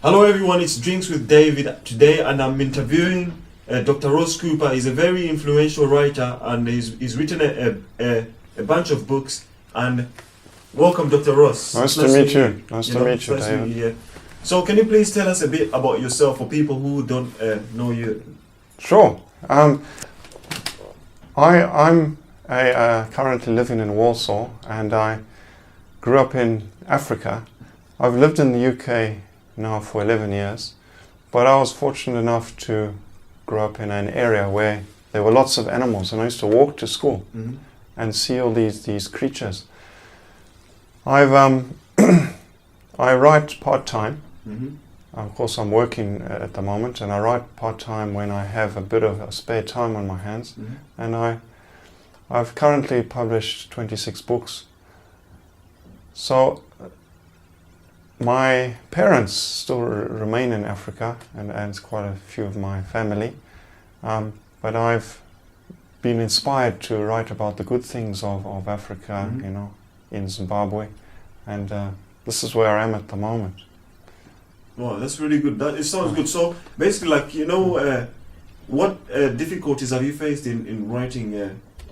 Hello everyone, it's Drinks with David today, and I'm interviewing Dr. Ross Cooper. He's a very influential writer, and he's written a bunch of books. And welcome, Dr. Ross. Nice to meet you. Nice to meet you, David. Yeah. So can you please tell us a bit about yourself for people who don't know you? Sure. I'm currently living in Walsall, and I grew up in Africa. I've lived in the UK now for 11 years, but I was fortunate enough to grow up in an area where there were lots of animals, and I used to walk to school and see all these creatures. I write part-time. Of course, I'm working at the moment, and I write part-time when I have a bit of spare time on my hands. And I've currently published 26 books. So my parents still remain in Africa, and it's quite a few of my family. But I've been inspired to write about the good things of Africa, you know, in Zimbabwe. And this is where I am at the moment. Wow, that's really good. It sounds good. So basically, like, you know, what difficulties have you faced in writing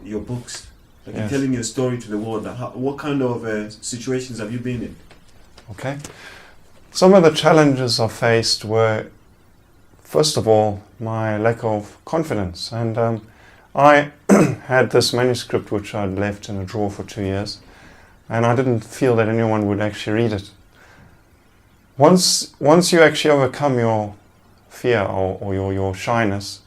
your books? Like, in telling your story to the world. What kind of situations have you been in? Okay. Some of the challenges I faced were, first of all, my lack of confidence. And I had this manuscript which I'd left in a drawer for 2 years, and I didn't feel that anyone would actually read it. Once you actually overcome your fear or your shyness,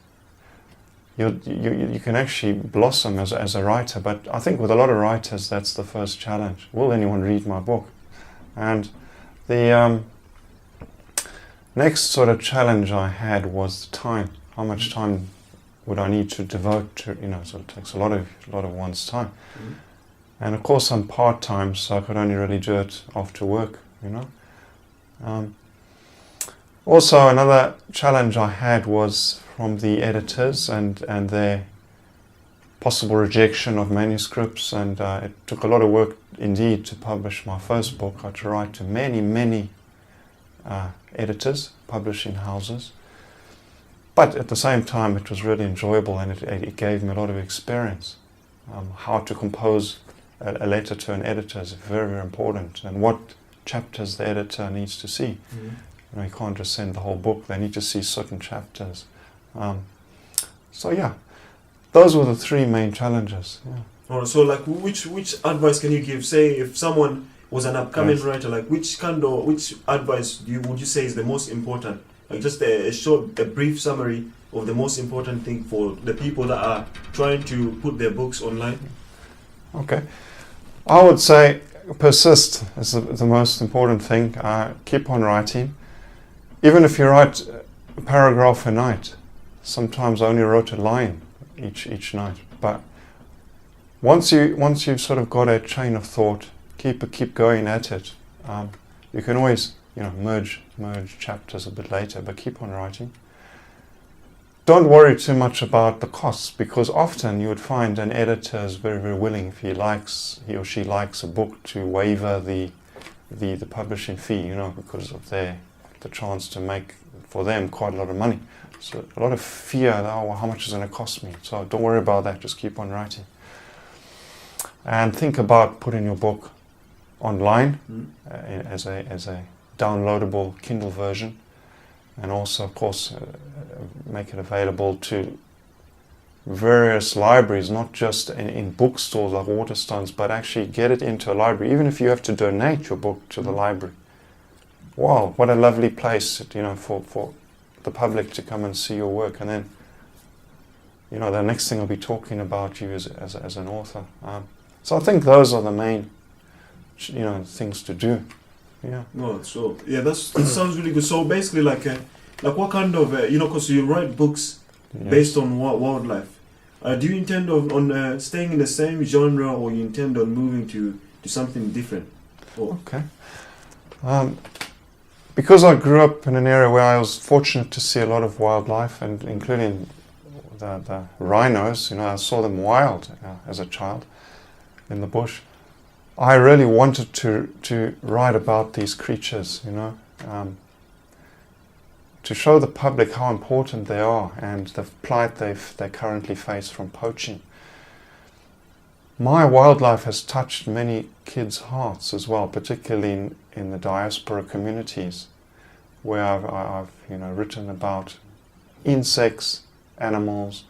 you can actually blossom as a writer. But I think with a lot of writers, that's the first challenge. Will anyone read my book? And the next sort of challenge I had was the time. How much time would I need to devote to, you know, so it takes a lot of one's time. And of course I'm part-time, so I could only really do it after work, you know. Also, another challenge I had was from the editors and their possible rejection of manuscripts, and it took a lot of work indeed to publish my first book. I had to write to many editors, publishing houses, but at the same time it was really enjoyable, and it gave me a lot of experience. How to compose a letter to an editor is very, very important, and what chapters the editor needs to see. You know, you can't just send the whole book. They need to see certain chapters. So yeah, those were the three main challenges. Yeah. Alright, so like, which advice can you give? Say, if someone was an upcoming writer, like which advice would you say is the most important? Like just a brief summary of the most important thing for the people that are trying to put their books online. Okay, I would say persist is the most important thing. Keep on writing. Even if you write a paragraph a night, sometimes I only wrote a line each night. But once you've sort of got a chain of thought, keep going at it. You can always, you know, merge chapters a bit later, but keep on writing. Don't worry too much about the costs, because often you would find an editor is very, very willing, if he or she likes a book, to waiver the publishing fee, you know, because of the chance to make for them quite a lot of money. So a lot of fear, well, how much is it going to cost me? So don't worry about that, just keep on writing. And think about putting your book online as a downloadable Kindle version, and also, of course, make it available to various libraries, not just in bookstores like Waterstones, but actually get it into a library, even if you have to donate your book to the library. Wow, what a lovely place, you know, for the public to come and see your work, and then, you know, the next thing I'll be talking about you as an author. So I think those are the main, you know, things to do. Yeah. No, so yeah, that sounds really good. So basically, like what kind of you know, because you write books based on wildlife. Do you intend on staying in the same genre, or you intend on moving to something different? Or? Okay. Because I grew up in an area where I was fortunate to see a lot of wildlife, and including the rhinos, you know, I saw them wild as a child in the bush. I really wanted to write about these creatures, you know. to show the public how important they are and the plight they currently face from poaching. My wildlife has touched many kids' hearts as well, particularly in the diaspora communities, where I've written about insects, animals,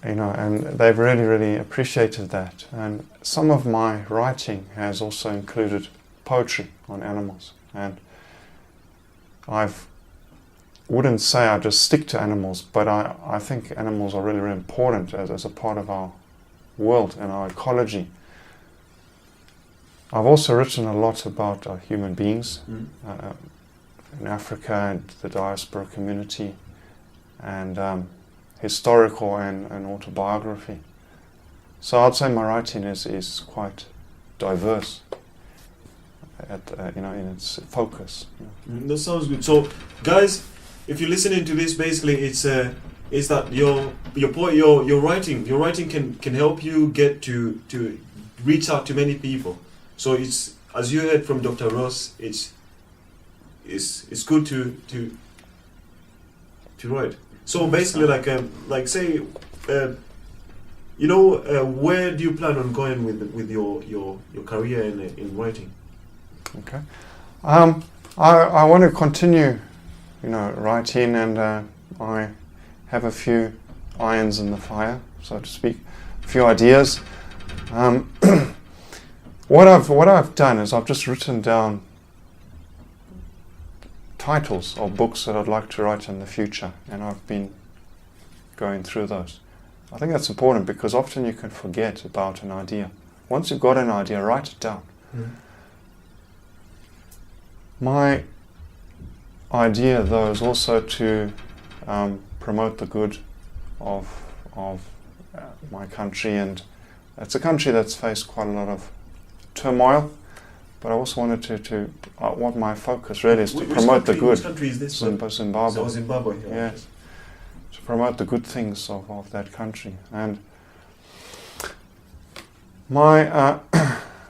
and they've really appreciated that. And some of my writing has also included poetry on animals, and wouldn't say I just stick to animals, but I think animals are really important as a part of our world and our ecology. I've also written a lot about human beings in Africa and the diaspora community, and historical and autobiography. So I'd say my writing is quite diverse in its focus. That sounds good. So, guys, if you're listening to this, basically, it's that your writing can help you get to reach out to many people. So it's, as you heard from Dr. Ross, it's good to write. So basically, like say, where do you plan on going with your career in writing? Okay, I want to continue, writing, and I have a few irons in the fire, so to speak, a few ideas. What I've done is I've just written down titles of books that I'd like to write in the future, and I've been going through those. I think that's important because often you can forget about an idea. Once you've got an idea, write it down. My idea, though, is also to promote the good of my country, and it's a country that's faced quite a lot of turmoil. But I also wanted to want my focus really is to promote the good. Which country is this? Zimbabwe. So Zimbabwe. Yeah. Yes. To promote the good things of that country. And my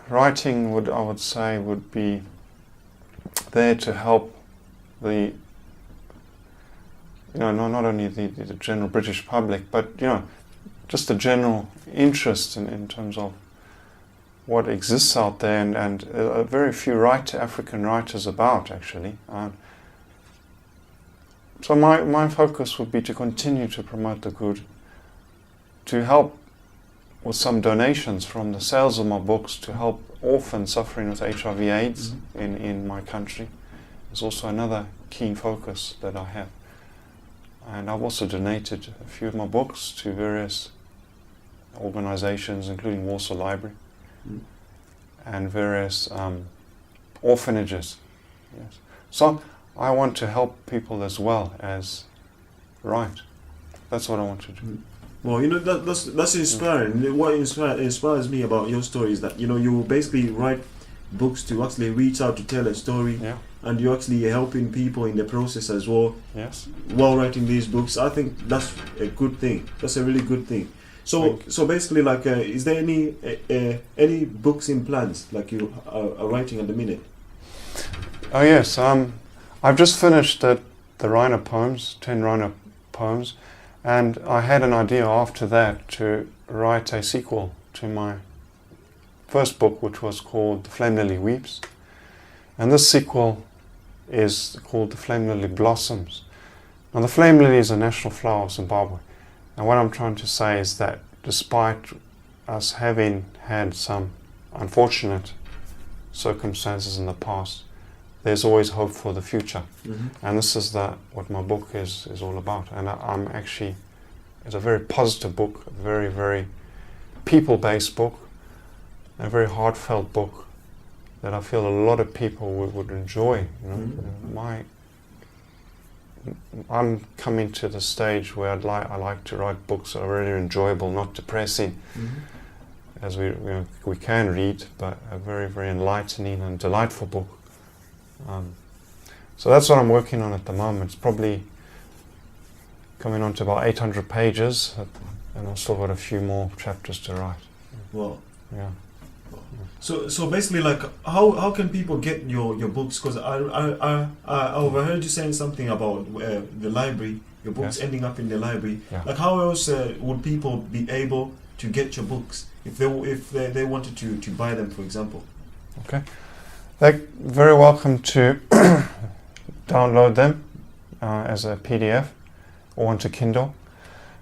writing I would say would be there to help the not only the general British public, but just the general interest in terms of what exists out there, and very few African writers about, actually. So my focus would be to continue to promote the good, to help with some donations from the sales of my books to help orphans suffering with HIV/AIDS in my country. Is also another keen focus that I have. And I've also donated a few of my books to various organizations, including Walsall Library, and various orphanages. Yes. So I want to help people as well as write. That's what I want to do. Well, that's inspiring. What inspires me about your story is that you basically write books to actually reach out to tell a story, and you're actually helping people in the process as well. Yes. While writing these books, I think that's a good thing. That's a really good thing. So basically, is there any books in plans like you are writing at the minute? Oh yes, I've just finished the Rhino poems, 10 Rhino poems, and I had an idea after that to write a sequel to my first book, which was called The Flame Lily Weeps, and this sequel is called The Flame Lily Blossoms. Now the flame lily is a national flower of Zimbabwe. And what I'm trying to say is that despite us having had some unfortunate circumstances in the past, there's always hope for the future. And this is what my book is all about. And I'm actually, it's a very positive book, a very, very people-based book, a very heartfelt book that I feel a lot of people would enjoy. I'm coming to the stage where I like to write books that are really enjoyable, not depressing, as we can read, but a very, very enlightening and delightful book. So that's what I'm working on at the moment. It's probably coming on to about 800 pages, and I've still got a few more chapters to write. Wow. Yeah. So basically, like, how can people get your books? Because I overheard you saying something about the library, your books Yes. ending up in the library. Yeah. Like, how else would people be able to get your books if they wanted to buy them, for example? Okay. They're very welcome to download them as a PDF or onto Kindle,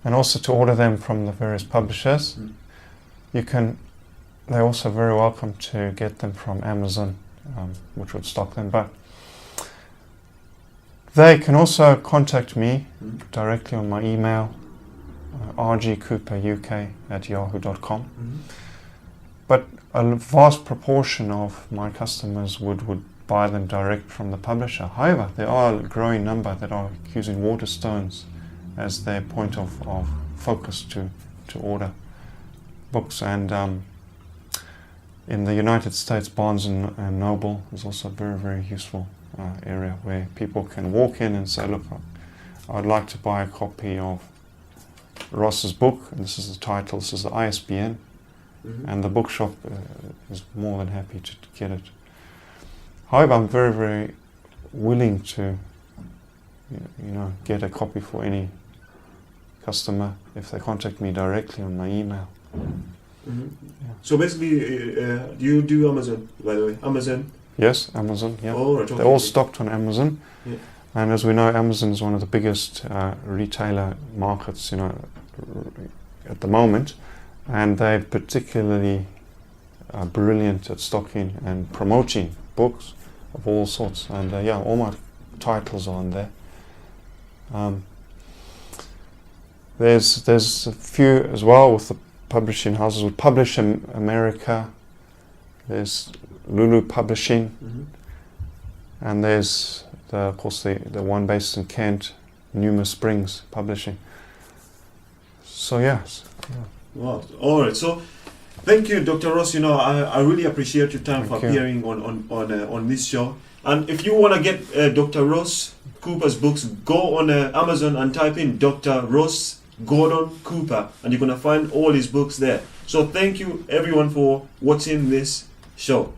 and also to order them from the various publishers. They're also very welcome to get them from Amazon, which would stock them. But they can also contact me directly on my email, rgcooperuk@yahoo.com. But a vast proportion of my customers would buy them direct from the publisher. However, there are a growing number that are using Waterstones as their point of focus to order books. And in the United States, Barnes and Noble is also a very, very useful area where people can walk in and say, look, I'd like to buy a copy of Ross's book, and this is the title, this is the ISBN, and the bookshop is more than happy to get it. However, I'm very, very willing to get a copy for any customer if they contact me directly on my email. Yeah. So basically, do you do Amazon, by the way? Amazon? Yes, Amazon, yeah. Oh, right, okay. They're all stocked on Amazon. Yeah. And as we know, Amazon is one of the biggest retailer markets, at the moment. And they're particularly brilliant at stocking and promoting books of all sorts. And all my titles are on there. There's a few as well with the publishing houses. With Publish America, there's Lulu Publishing, and there's of course the one based in Kent, Numa Springs Publishing. So yes. Yeah. Wow. All right. So thank you, Dr. Ross. I really appreciate your time Thank for you. appearing on this show. And if you want to get Dr. Ross Cooper's books, go on Amazon and type in Dr. Ross Gordon Cooper, and you're going to find all his books there. So thank you everyone for watching this show.